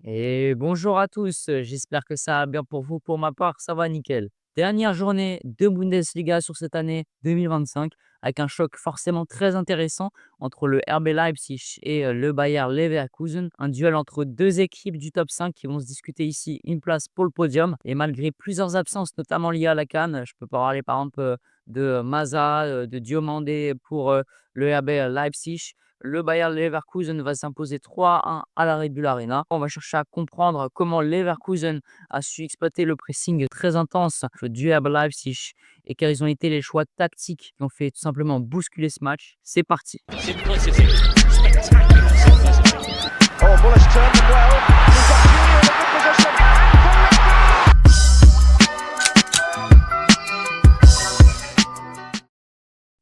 Et bonjour à tous, j'espère que ça va bien pour vous. Pour ma part, ça va nickel. Dernière journée de Bundesliga sur cette année 2025, avec un choc forcément très intéressant entre le RB Leipzig et le Bayer Leverkusen. Un duel entre deux équipes du top 5 qui vont se discuter ici une place pour le podium. Et malgré plusieurs absences, notamment liées à la CAN, je peux parler par exemple de Maza, de Diomandé pour le RB Leipzig. Le Bayer Leverkusen va s'imposer 3-1 à la Red Bull Arena. On va chercher à comprendre comment Leverkusen a su exploiter le pressing très intense du RB Leipzig et quels ont été les choix tactiques qui ont fait tout simplement bousculer ce match. C'est parti. Simplicity. Spectacular simplicity. Oh, Bullish turned them well. He's got Junior in a good position.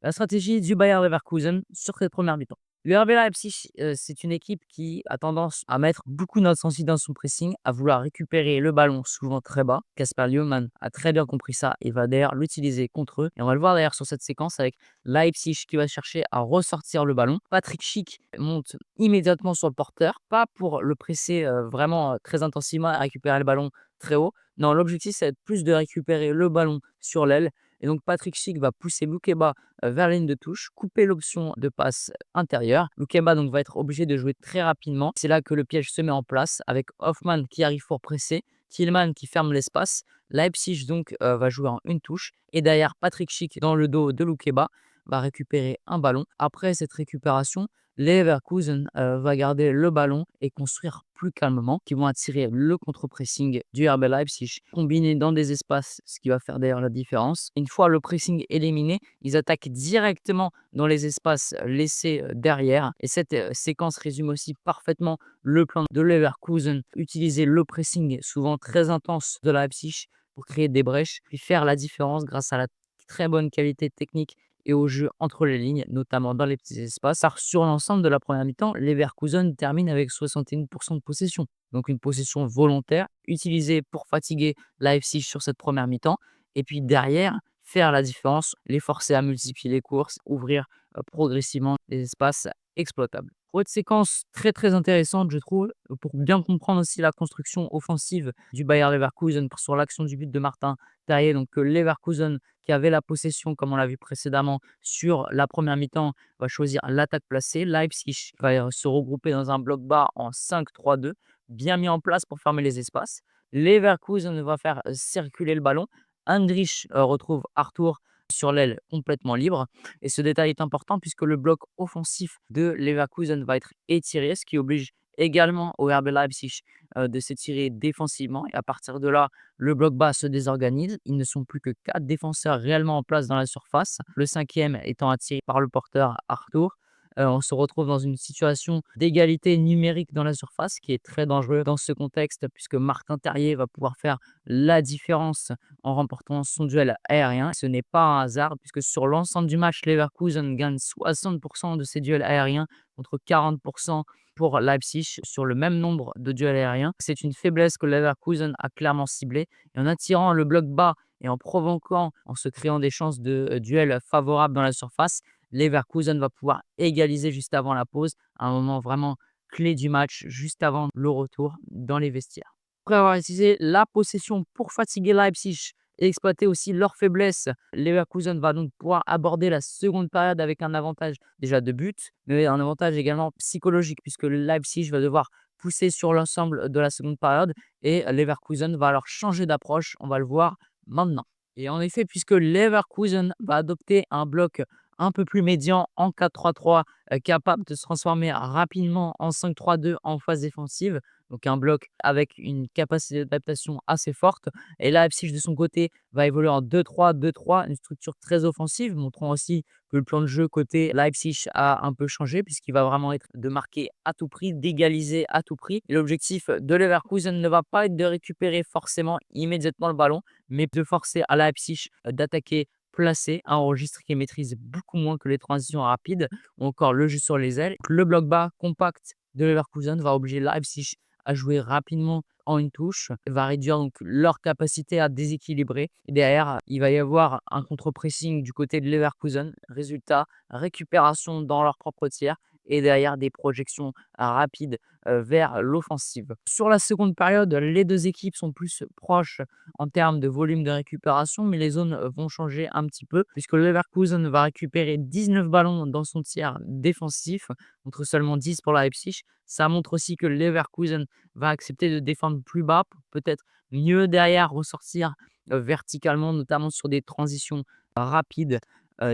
La stratégie du Bayer Leverkusen sur cette première mi-temps. Le RB Leipzig, c'est une équipe qui a tendance à mettre beaucoup d'intensité dans son pressing, à vouloir récupérer le ballon souvent très bas. Kasper Lehmann a très bien compris ça et va d'ailleurs l'utiliser contre eux. Et on va le voir d'ailleurs sur cette séquence avec Leipzig qui va chercher à ressortir le ballon. Patrick Schick monte immédiatement sur le porteur, pas pour le presser vraiment très intensément et récupérer le ballon très haut. Non, l'objectif, c'est plus de récupérer le ballon sur l'aile. Et donc Patrick Schick va pousser Loukeba vers la ligne de touche, couper l'option de passe intérieure. Loukeba donc va être obligé de jouer très rapidement. C'est là que le piège se met en place avec Hoffmann qui arrive fort pressé, Tillman qui ferme l'espace. Leipzig donc va jouer en une touche et derrière Patrick Schick dans le dos de Loukeba va récupérer un ballon. Après cette récupération, Leverkusen va garder le ballon et construire plus calmement, qui vont attirer le contre-pressing du RB Leipzig, combiné dans des espaces, ce qui va faire d'ailleurs la différence. Une fois le pressing éliminé, ils attaquent directement dans les espaces laissés derrière. Et cette séquence résume aussi parfaitement le plan de Leverkusen, utiliser le pressing souvent très intense de Leipzig pour créer des brèches, puis faire la différence grâce à la très bonne qualité technique et au jeu entre les lignes, notamment dans les petits espaces. Car sur l'ensemble de la première mi-temps, Leverkusen termine avec 61% de possession. Donc une possession volontaire, utilisée pour fatiguer Leipzig sur cette première mi-temps. Et puis derrière, faire la différence, les forcer à multiplier les courses, ouvrir progressivement les espaces exploitables. Autre séquence très très intéressante, je trouve, pour bien comprendre aussi la construction offensive du Bayer Leverkusen sur l'action du but de Martin Terrier. Donc Leverkusen qui avait la possession, comme on l'a vu précédemment, sur la première mi-temps, va choisir l'attaque placée. Leipzig va se regrouper dans un bloc bas en 5-3-2, bien mis en place pour fermer les espaces. Leverkusen va faire circuler le ballon. Andrich retrouve Arthur sur l'aile complètement libre. Et ce détail est important puisque le bloc offensif de Leverkusen va être étiré, ce qui oblige également au RB Leipzig de s'étirer défensivement. Et à partir de là, le bloc bas se désorganise. Ils ne sont plus que 4 défenseurs réellement en place dans la surface. Le cinquième étant attiré par le porteur Arthur. On se retrouve dans une situation d'égalité numérique dans la surface qui est très dangereux dans ce contexte puisque Martin Terrier va pouvoir faire la différence en remportant son duel aérien. Ce n'est pas un hasard puisque sur l'ensemble du match, Leverkusen gagne 60% de ses duels aériens contre 40% pour Leipzig sur le même nombre de duels aériens. C'est une faiblesse que Leverkusen a clairement ciblée. Et en attirant le bloc bas et en provoquant, en se créant des chances de duel favorables dans la surface, Leverkusen va pouvoir égaliser juste avant la pause, un moment vraiment clé du match, juste avant le retour dans les vestiaires. Après avoir utilisé la possession pour fatiguer Leipzig et exploiter aussi leur faiblesse, Leverkusen va donc pouvoir aborder la seconde période avec un avantage déjà de but, mais un avantage également psychologique puisque le Leipzig va devoir pousser sur l'ensemble de la seconde période et Leverkusen va alors changer d'approche, on va le voir maintenant. Et en effet, puisque Leverkusen va adopter un bloc un peu plus médian en 4-3-3, capable de se transformer rapidement en 5-3-2 en phase défensive. Donc un bloc avec une capacité d'adaptation assez forte. Et Leipzig, de son côté, va évoluer en 2-3-2-3, une structure très offensive, montrant aussi que le plan de jeu côté Leipzig a un peu changé, puisqu'il va vraiment être de marquer à tout prix, d'égaliser à tout prix. Et l'objectif de Leverkusen ne va pas être de récupérer forcément immédiatement le ballon, mais de forcer à Leipzig d'attaquer placé, un registre qui maîtrise beaucoup moins que les transitions rapides ou encore le jeu sur les ailes. Le bloc bas compact de Leverkusen va obliger Leipzig à jouer rapidement en une touche, va réduire donc leur capacité à déséquilibrer. Et derrière, il va y avoir un contre-pressing du côté de Leverkusen. Résultat, récupération dans leur propre tiers et derrière des projections rapides vers l'offensive. Sur la seconde période, les deux équipes sont plus proches en termes de volume de récupération, mais les zones vont changer un petit peu puisque le Leverkusen va récupérer 19 ballons dans son tiers défensif contre seulement 10 pour la Leipzig. Ça montre aussi que le Leverkusen va accepter de défendre plus bas pour peut-être mieux derrière ressortir verticalement, notamment sur des transitions rapides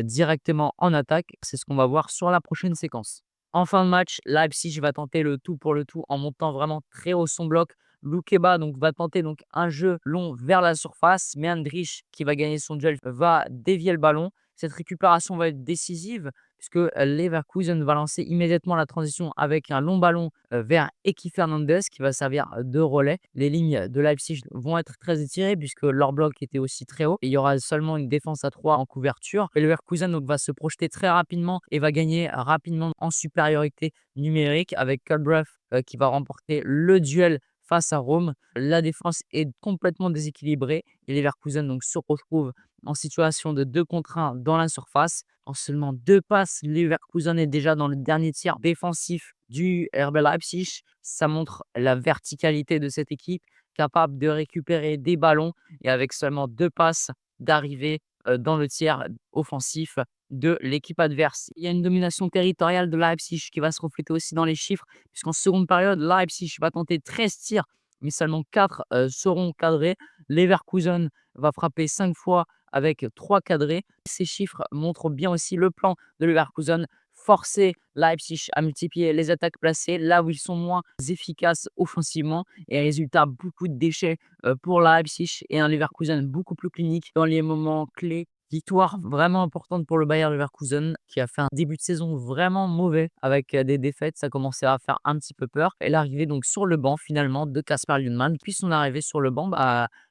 directement en attaque. C'est ce qu'on va voir sur la prochaine séquence. En fin de match, Leipzig va tenter le tout pour le tout en montant vraiment très haut son bloc. Loukeba va tenter donc un jeu long vers la surface, mais Andrich qui va gagner son duel va dévier le ballon. Cette récupération va être décisive puisque Leverkusen va lancer immédiatement la transition avec un long ballon vers Eki Fernandez qui va servir de relais. Les lignes de Leipzig vont être très étirées puisque leur bloc était aussi très haut et il y aura seulement une défense à 3 en couverture. Et Leverkusen va se projeter très rapidement et va gagner rapidement en supériorité numérique avec Culbreath qui va remporter le duel face à Rome. La défense est complètement déséquilibrée et Leverkusen se retrouve en situation de 2 contre 1 dans la surface. En seulement 2 passes, Leverkusen est déjà dans le dernier tiers défensif du RB Leipzig. Ça montre la verticalité de cette équipe, capable de récupérer des ballons et avec seulement 2 passes, d'arriver dans le tiers offensif de l'équipe adverse. Il y a une domination territoriale de Leipzig qui va se refléter aussi dans les chiffres, puisqu'en seconde période, Leipzig va tenter 13 tirs, mais seulement 4 seront cadrés. Leverkusen va frapper 5 fois avec 3 cadrés. Ces chiffres montrent bien aussi le plan de Leverkusen, forcer Leipzig à multiplier les attaques placées là où ils sont moins efficaces offensivement. Et résultat, beaucoup de déchets pour Leipzig et un Leverkusen beaucoup plus clinique dans les moments clés. Victoire vraiment importante pour le Bayer Leverkusen qui a fait un début de saison vraiment mauvais avec des défaites. Ça commençait à faire un petit peu peur. Et l'arrivée sur le banc finalement de Kasper Lundmann. Puis son arrivée sur le banc,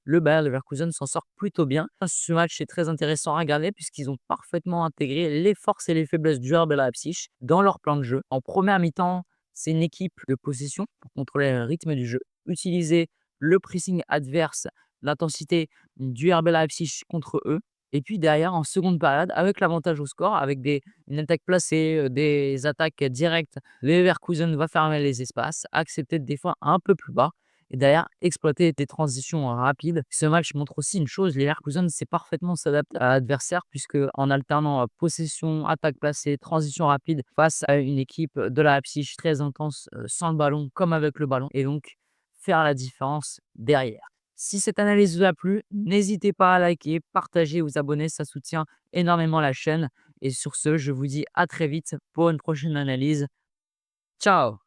le Bayer Leverkusen s'en sort plutôt bien. Ce match est très intéressant à regarder puisqu'ils ont parfaitement intégré les forces et les faiblesses du RB Leipzig dans leur plan de jeu. En première mi-temps, c'est une équipe de possession pour contrôler le rythme du jeu, utiliser le pressing adverse, l'intensité du RB Leipzig contre eux. Et puis derrière, en seconde période, avec l'avantage au score, avec une attaque placée, des attaques directes, le Leverkusen va fermer les espaces, accepter des fois un peu plus bas et derrière exploiter des transitions rapides. Ce match montre aussi une chose, les Leverkusen sait parfaitement s'adapter à l'adversaire puisque en alternant possession, attaque placée, transition rapide face à une équipe de la Leipzig très intense sans le ballon comme avec le ballon et donc faire la différence derrière. Si cette analyse vous a plu, n'hésitez pas à liker, partager, vous abonner, ça soutient énormément la chaîne. Et sur ce, je vous dis à très vite pour une prochaine analyse. Ciao!